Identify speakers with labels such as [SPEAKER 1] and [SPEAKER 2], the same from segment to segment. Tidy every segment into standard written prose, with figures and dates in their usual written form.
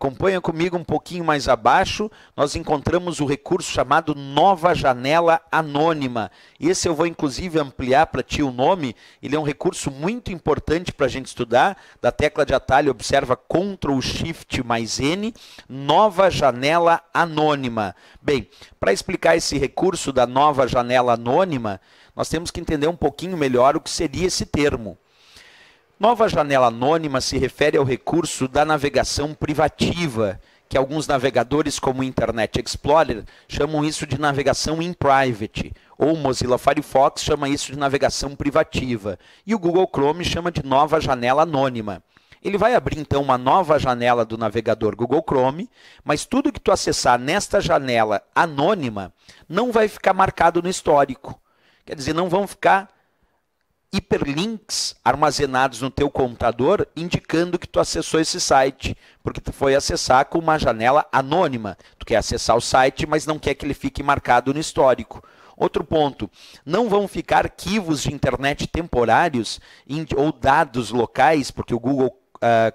[SPEAKER 1] Acompanha comigo um pouquinho mais abaixo, nós encontramos o recurso chamado Nova Janela Anônima. Esse eu vou inclusive ampliar para ti o nome, ele é um recurso muito importante para a gente estudar. Da tecla de atalho, observa Ctrl Shift mais N, Nova Janela Anônima. Bem, para explicar esse recurso da Nova Janela Anônima, nós temos que entender um pouquinho melhor o que seria esse termo. Nova janela anônima se refere ao recurso da navegação privativa, que alguns navegadores como o Internet Explorer chamam isso de navegação in private, ou o Mozilla Firefox chama isso de navegação privativa, e o Google Chrome chama de nova janela anônima. Ele vai abrir então uma nova janela do navegador Google Chrome, mas tudo que tu acessar nesta janela anônima não vai ficar marcado no histórico. Quer dizer, não vão ficar hiperlinks armazenados no teu computador indicando que tu acessou esse site, porque tu foi acessar com uma janela anônima. Tu quer acessar o site, mas não quer que ele fique marcado no histórico. Outro ponto, não vão ficar arquivos de internet temporários ou dados locais, porque o Google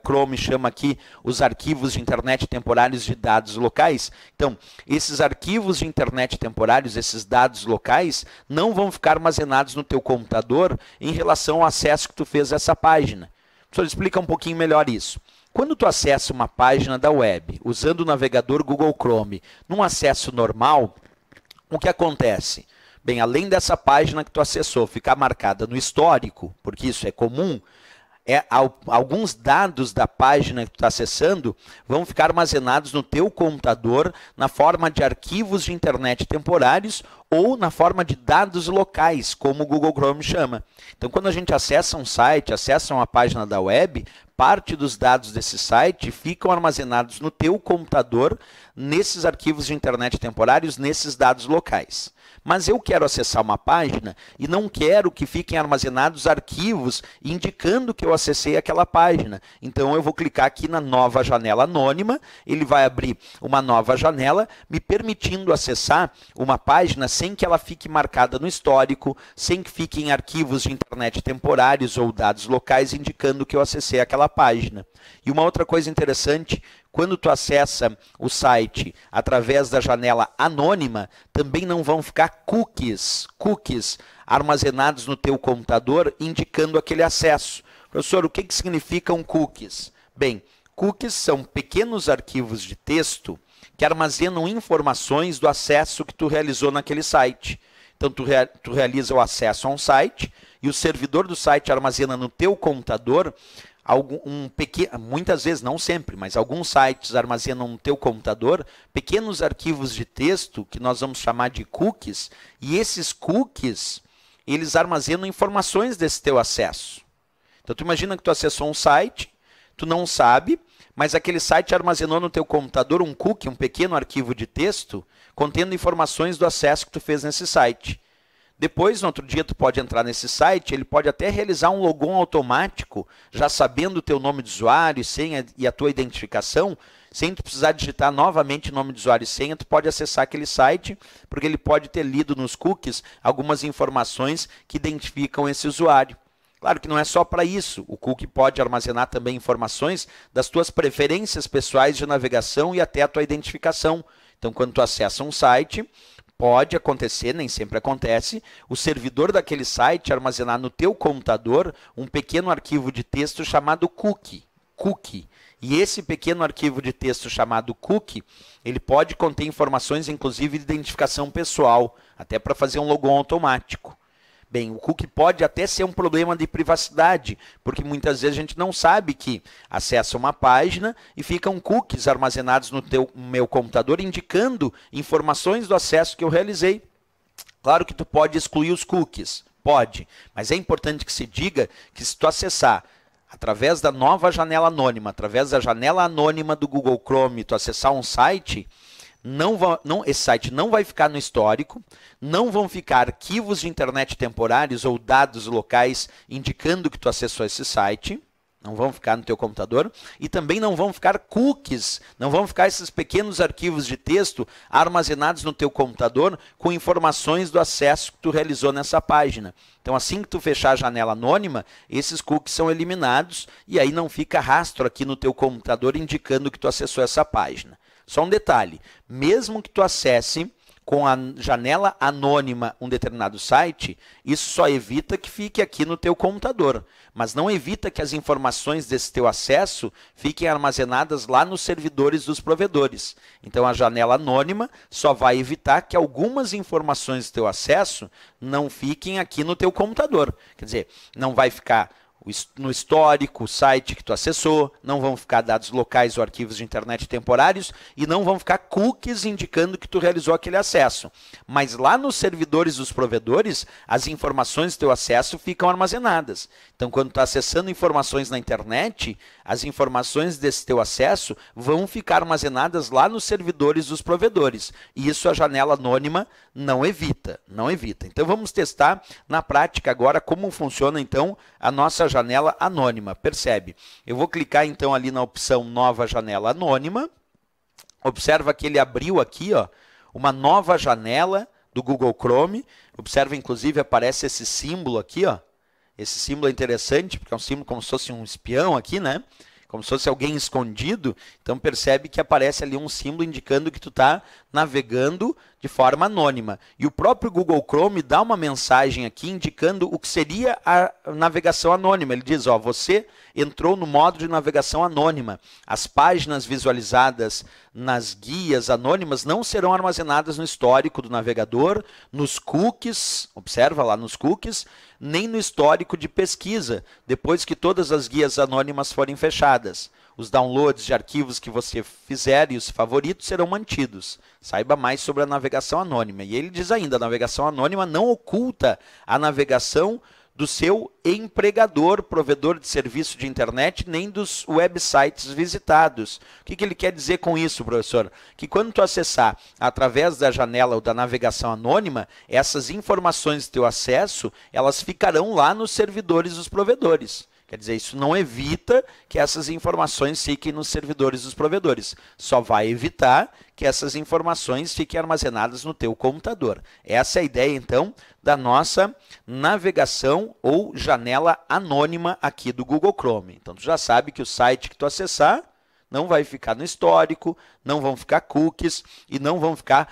[SPEAKER 1] Chrome chama aqui os arquivos de internet temporários de dados locais. Então, esses arquivos de internet temporários, esses dados locais, não vão ficar armazenados no teu computador em relação ao acesso que tu fez a essa página. O professor explica um pouquinho melhor isso. Quando tu acessa uma página da web, usando o navegador Google Chrome, num acesso normal, o que acontece? Bem, além dessa página que tu acessou ficar marcada no histórico, porque isso é comum, alguns dados da página que tu está acessando vão ficar armazenados no teu computador na forma de arquivos de internet temporários ou na forma de dados locais, como o Google Chrome chama. Então, quando a gente acessa um site, acessa uma página da web, parte dos dados desse site ficam armazenados no teu computador, nesses arquivos de internet temporários, nesses dados locais. Mas eu quero acessar uma página e não quero que fiquem armazenados arquivos indicando que eu acessei aquela página. Então, eu vou clicar aqui na nova janela anônima, ele vai abrir uma nova janela, me permitindo acessar uma página sem que ela fique marcada no histórico, sem que fiquem arquivos de internet temporários ou dados locais indicando que eu acessei aquela página. E uma outra coisa interessante, quando tu acessa o site através da janela anônima, também não vão ficar cookies armazenados no teu computador indicando aquele acesso. Professor, o que significam cookies? Bem, cookies são pequenos arquivos de texto que armazenam informações do acesso que tu realizou naquele site. Então, tu realiza o acesso a um site e o servidor do site armazena no teu computador muitas vezes, não sempre, mas alguns sites armazenam no teu computador pequenos arquivos de texto que nós vamos chamar de cookies, e esses cookies, eles armazenam informações desse teu acesso. Então, tu imagina que tu acessou um site, tu não sabe, mas aquele site armazenou no teu computador um cookie, um pequeno arquivo de texto, contendo informações do acesso que tu fez nesse site. Depois, no outro dia, tu pode entrar nesse site, ele pode até realizar um logon automático, já sabendo o teu nome de usuário, senha e a tua identificação, sem tu precisar digitar novamente o nome de usuário e senha, tu pode acessar aquele site, porque ele pode ter lido nos cookies algumas informações que identificam esse usuário. Claro que não é só para isso, o cookie pode armazenar também informações das tuas preferências pessoais de navegação e até a tua identificação. Então, quando tu acessa um site, pode acontecer, nem sempre acontece, o servidor daquele site armazenar no teu computador um pequeno arquivo de texto chamado cookie. E esse pequeno arquivo de texto chamado cookie, ele pode conter informações, inclusive de identificação pessoal, até para fazer um logon automático. Bem, o cookie pode até ser um problema de privacidade, porque muitas vezes a gente não sabe que acessa uma página e ficam cookies armazenados no meu computador indicando informações do acesso que eu realizei. Claro que tu pode excluir os cookies, pode, mas é importante que se diga que se tu acessar através da nova janela anônima, através da janela anônima do Google Chrome, tu acessar um site, esse site não vai ficar no histórico, não vão ficar arquivos de internet temporários ou dados locais indicando que tu acessou esse site. Não vão ficar no teu computador e também não vão ficar cookies, não vão ficar esses pequenos arquivos de texto armazenados no teu computador com informações do acesso que tu realizou nessa página. Então, assim que tu fechar a janela anônima, esses cookies são eliminados e aí não fica rastro aqui no teu computador indicando que tu acessou essa página. Só um detalhe, mesmo que tu acesse com a janela anônima um determinado site, isso só evita que fique aqui no teu computador, mas não evita que as informações desse teu acesso fiquem armazenadas lá nos servidores dos provedores. Então, a janela anônima só vai evitar que algumas informações do teu acesso não fiquem aqui no teu computador. Quer dizer, não vai ficar no histórico, o site que tu acessou, não vão ficar dados locais ou arquivos de internet temporários e não vão ficar cookies indicando que tu realizou aquele acesso. Mas lá nos servidores dos provedores, as informações do teu acesso ficam armazenadas. Então, quando tu está acessando informações na internet, as informações desse teu acesso vão ficar armazenadas lá nos servidores dos provedores. E isso a janela anônima não evita, não evita. Então, vamos testar na prática agora como funciona, então, a nossa janela anônima. Percebe? Eu vou clicar, então, ali na opção Nova Janela Anônima. Observa que ele abriu aqui, ó, uma nova janela do Google Chrome. Observa, inclusive, aparece esse símbolo aqui, ó. Esse símbolo é interessante, porque é um símbolo como se fosse um espião aqui, né? Como se fosse alguém escondido. Então, percebe que aparece ali um símbolo indicando que tu está navegando de forma anônima. E o próprio Google Chrome dá uma mensagem aqui indicando o que seria a navegação anônima. Ele diz, ó, você entrou no modo de navegação anônima. As páginas visualizadas nas guias anônimas não serão armazenadas no histórico do navegador, nos cookies, observa lá nos cookies, nem no histórico de pesquisa, depois que todas as guias anônimas forem fechadas. Os downloads de arquivos que você fizer e os favoritos serão mantidos. Saiba mais sobre a navegação anônima. E ele diz ainda, a navegação anônima não oculta a navegação do seu empregador, provedor de serviço de internet, nem dos websites visitados. O que ele quer dizer com isso, professor? Que quando tu acessar através da janela ou da navegação anônima, essas informações do teu acesso, elas ficarão lá nos servidores dos provedores. Quer dizer, isso não evita que essas informações fiquem nos servidores dos provedores. Só vai evitar que essas informações fiquem armazenadas no teu computador. Essa é a ideia, então, da nossa navegação ou janela anônima aqui do Google Chrome. Então, tu já sabe que o site que tu acessar não vai ficar no histórico, não vão ficar cookies e não vão ficar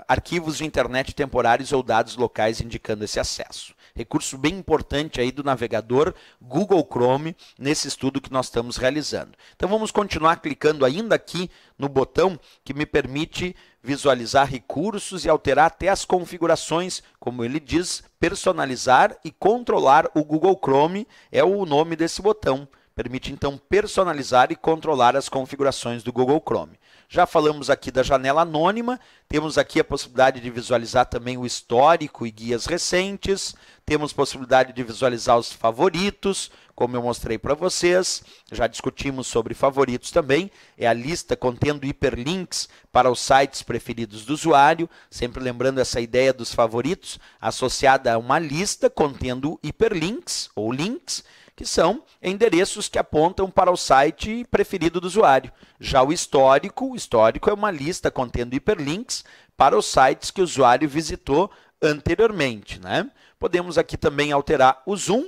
[SPEAKER 1] arquivos de internet temporários ou dados locais indicando esse acesso. Recurso bem importante aí do navegador Google Chrome nesse estudo que nós estamos realizando. Então vamos continuar clicando ainda aqui no botão que me permite visualizar recursos e alterar até as configurações, como ele diz, personalizar e controlar o Google Chrome é o nome desse botão. Permite, então, personalizar e controlar as configurações do Google Chrome. Já falamos aqui da janela anônima, temos aqui a possibilidade de visualizar também o histórico e guias recentes, temos possibilidade de visualizar os favoritos, como eu mostrei para vocês, já discutimos sobre favoritos também, é a lista contendo hiperlinks para os sites preferidos do usuário, sempre lembrando essa ideia dos favoritos, associada a uma lista contendo hiperlinks ou links, que são endereços que apontam para o site preferido do usuário. Já o histórico é uma lista contendo hiperlinks para os sites que o usuário visitou anteriormente, né? Podemos aqui também alterar o zoom.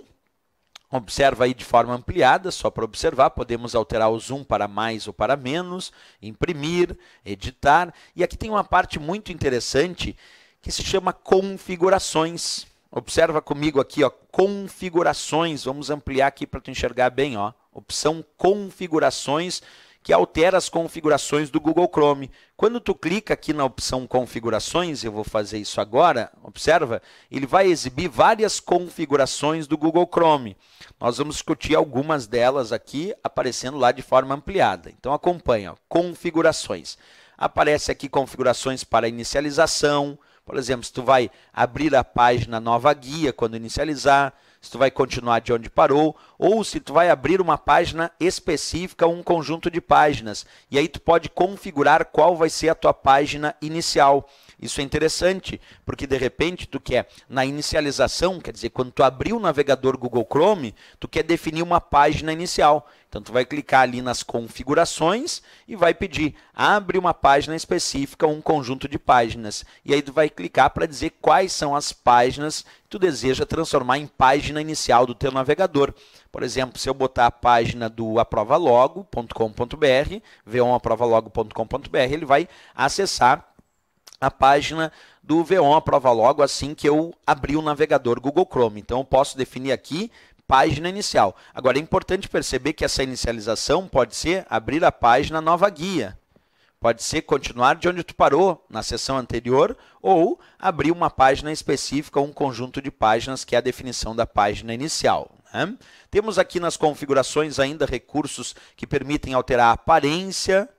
[SPEAKER 1] Observa aí de forma ampliada, só para observar, podemos alterar o zoom para mais ou para menos, imprimir, editar. E aqui tem uma parte muito interessante que se chama configurações. Observa comigo aqui, ó, configurações, vamos ampliar aqui para tu enxergar bem, ó, opção configurações, que altera as configurações do Google Chrome. Quando tu clica aqui na opção configurações, eu vou fazer isso agora, observa, ele vai exibir várias configurações do Google Chrome. Nós vamos discutir algumas delas aqui, aparecendo lá de forma ampliada. Então acompanha, ó, configurações. Aparece aqui configurações para inicialização. Por exemplo, se tu vai abrir a página nova guia quando inicializar, se tu vai continuar de onde parou, ou se tu vai abrir uma página específica ou um conjunto de páginas. E aí tu pode configurar qual vai ser a tua página inicial. Isso é interessante, porque de repente tu quer, na inicialização, quer dizer, quando tu abrir o navegador Google Chrome, tu quer definir uma página inicial. Então tu vai clicar ali nas configurações e vai pedir, abre uma página específica, um conjunto de páginas. E aí tu vai clicar para dizer quais são as páginas que tu deseja transformar em página inicial do teu navegador. Por exemplo, se eu botar a página do aprovalogo.com.br, v1aprovalogo.com.br, ele vai acessar a página do V1 Aprova Logo assim que eu abrir o navegador Google Chrome. Então, eu posso definir aqui página inicial. Agora, é importante perceber que essa inicialização pode ser abrir a página nova guia. Pode ser continuar de onde tu parou na sessão anterior ou abrir uma página específica, um conjunto de páginas, que é a definição da página inicial. Né? Temos aqui nas configurações ainda recursos que permitem alterar a aparência,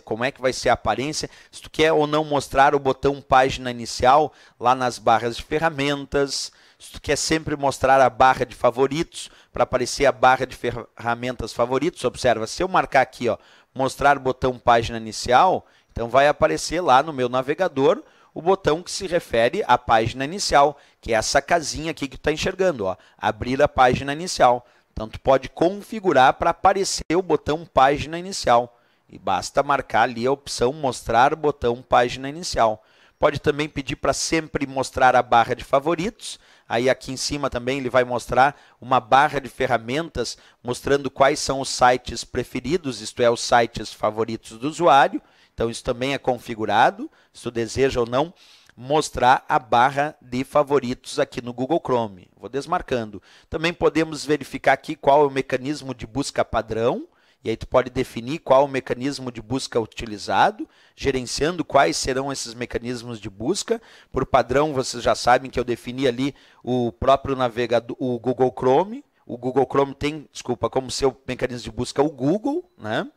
[SPEAKER 1] como é que vai ser a aparência, se tu quer ou não mostrar o botão página inicial lá nas barras de ferramentas, se tu quer sempre mostrar a barra de favoritos, para aparecer a barra de ferramentas favoritos, observa, se eu marcar aqui, ó, mostrar botão página inicial, então vai aparecer lá no meu navegador o botão que se refere à página inicial, que é essa casinha aqui que tu está enxergando, ó, abrir a página inicial. Então, tu pode configurar para aparecer o botão página inicial. E basta marcar ali a opção mostrar botão página inicial. Pode também pedir para sempre mostrar a barra de favoritos. Aí aqui em cima também ele vai mostrar uma barra de ferramentas mostrando quais são os sites preferidos, isto é, os sites favoritos do usuário. Então isso também é configurado, se tu deseja ou não mostrar a barra de favoritos aqui no Google Chrome. Vou desmarcando. Também podemos verificar aqui qual é o mecanismo de busca padrão. E aí tu pode definir qual o mecanismo de busca utilizado, gerenciando quais serão esses mecanismos de busca. Por padrão, vocês já sabem que eu defini ali o próprio navegador, o Google Chrome. O Google Chrome tem, como seu mecanismo de busca o Google, né?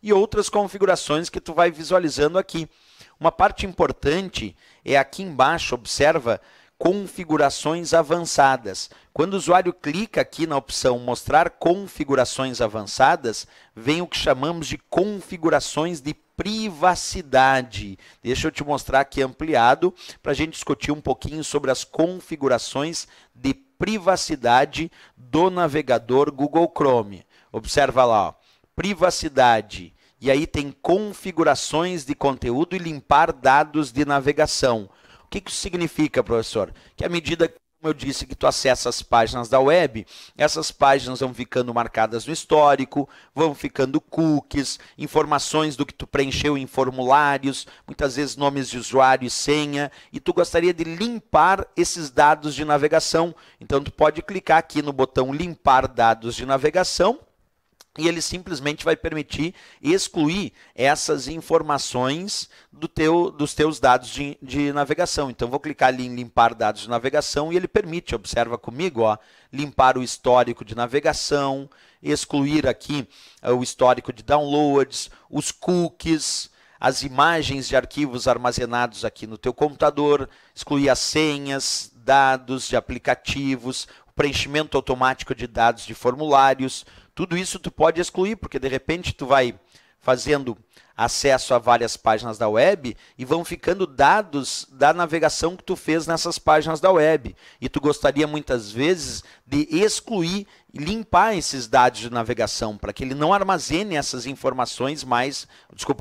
[SPEAKER 1] E outras configurações que tu vai visualizando aqui. Uma parte importante é aqui embaixo, observa, configurações avançadas. Quando o usuário clica aqui na opção mostrar configurações avançadas, vem o que chamamos de configurações de privacidade. Deixa eu te mostrar aqui ampliado para a gente discutir um pouquinho sobre as configurações de privacidade do navegador Google Chrome. Observa lá, ó, privacidade. E aí tem configurações de conteúdo e limpar dados de navegação. O que isso significa, professor? Que à medida que, como eu disse, que tu acessa as páginas da web, essas páginas vão ficando marcadas no histórico, vão ficando cookies, informações do que tu preencheu em formulários, muitas vezes nomes de usuário e senha, e tu gostaria de limpar esses dados de navegação. Então, tu pode clicar aqui no botão limpar dados de navegação, e ele simplesmente vai permitir excluir essas informações dos teus dados de navegação. Então, vou clicar ali em limpar dados de navegação e ele permite, observa comigo, ó, limpar o histórico de navegação, excluir aqui o histórico de downloads, os cookies, as imagens de arquivos armazenados aqui no teu computador, excluir as senhas, dados de aplicativos, o preenchimento automático de dados de formulários. Tudo isso tu pode excluir, porque de repente tu vai fazendo acesso a várias páginas da web e vão ficando dados da navegação que tu fez nessas páginas da web. E tu gostaria muitas vezes de excluir e limpar esses dados de navegação, para que ele não armazene essas informações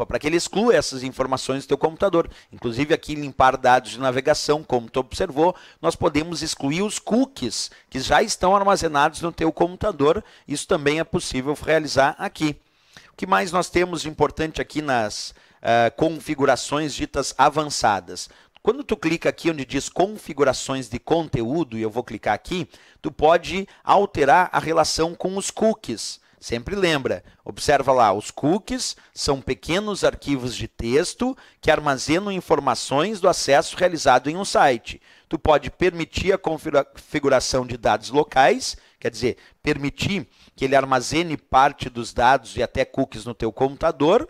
[SPEAKER 1] para que ele exclua essas informações do teu computador. Inclusive aqui limpar dados de navegação, como tu observou, nós podemos excluir os cookies que já estão armazenados no teu computador. Isso também é possível realizar aqui. O que mais nós temos de importante aqui nas configurações ditas avançadas? Quando tu clica aqui onde diz configurações de conteúdo, e eu vou clicar aqui, tu pode alterar a relação com os cookies. Sempre lembra, observa lá, os cookies são pequenos arquivos de texto que armazenam informações do acesso realizado em um site. Tu pode permitir a configuração de dados locais, quer dizer, permitir que ele armazene parte dos dados e até cookies no teu computador.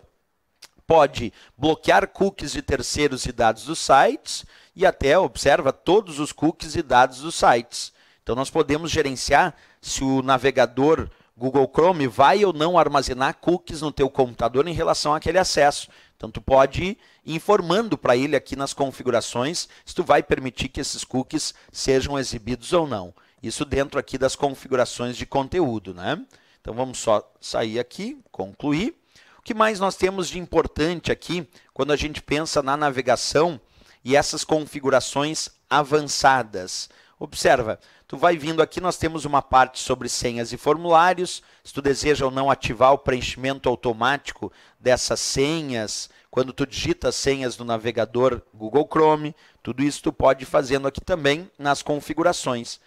[SPEAKER 1] Pode bloquear cookies de terceiros e dados dos sites e até, observa, todos os cookies e dados dos sites. Então, nós podemos gerenciar se o navegador Google Chrome vai ou não armazenar cookies no teu computador em relação àquele acesso. Então, tu pode ir informando para ele aqui nas configurações se tu vai permitir que esses cookies sejam exibidos ou não. Isso dentro aqui das configurações de conteúdo, né? Então, vamos só sair aqui, concluir. O que mais nós temos de importante aqui, quando a gente pensa na navegação e essas configurações avançadas? Observa, tu vai vindo aqui, nós temos uma parte sobre senhas e formulários. Se tu deseja ou não ativar o preenchimento automático dessas senhas, quando tu digita as senhas no navegador Google Chrome, tudo isso tu pode ir fazendo aqui também nas configurações.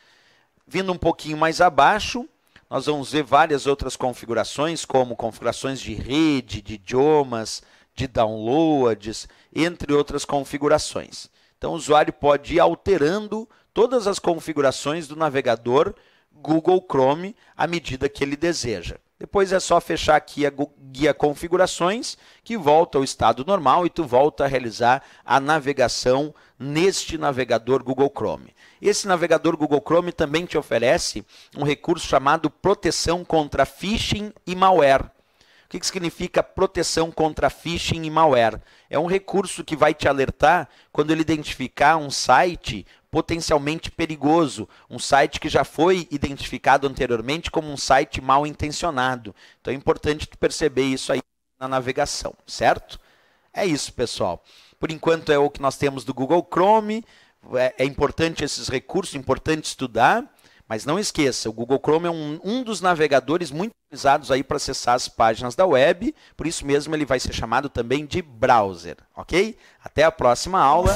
[SPEAKER 1] Vindo um pouquinho mais abaixo, nós vamos ver várias outras configurações, como configurações de rede, de idiomas, de downloads, entre outras configurações. Então, o usuário pode ir alterando todas as configurações do navegador Google Chrome à medida que ele deseja. Depois é só fechar aqui a guia configurações, que volta ao estado normal e tu volta a realizar a navegação neste navegador Google Chrome. Esse navegador Google Chrome também te oferece um recurso chamado proteção contra phishing e malware. O que significa proteção contra phishing e malware? É um recurso que vai te alertar quando ele identificar um site potencialmente perigoso, um site que já foi identificado anteriormente como um site mal intencionado. Então é importante tu perceber isso aí na navegação, certo? É isso, pessoal. Por enquanto é o que nós temos do Google Chrome. É importante esses recursos, importante estudar, mas não esqueça, o Google Chrome é um dos navegadores muito utilizados aí para acessar as páginas da web, por isso mesmo ele vai ser chamado também de browser, ok? Até a próxima aula.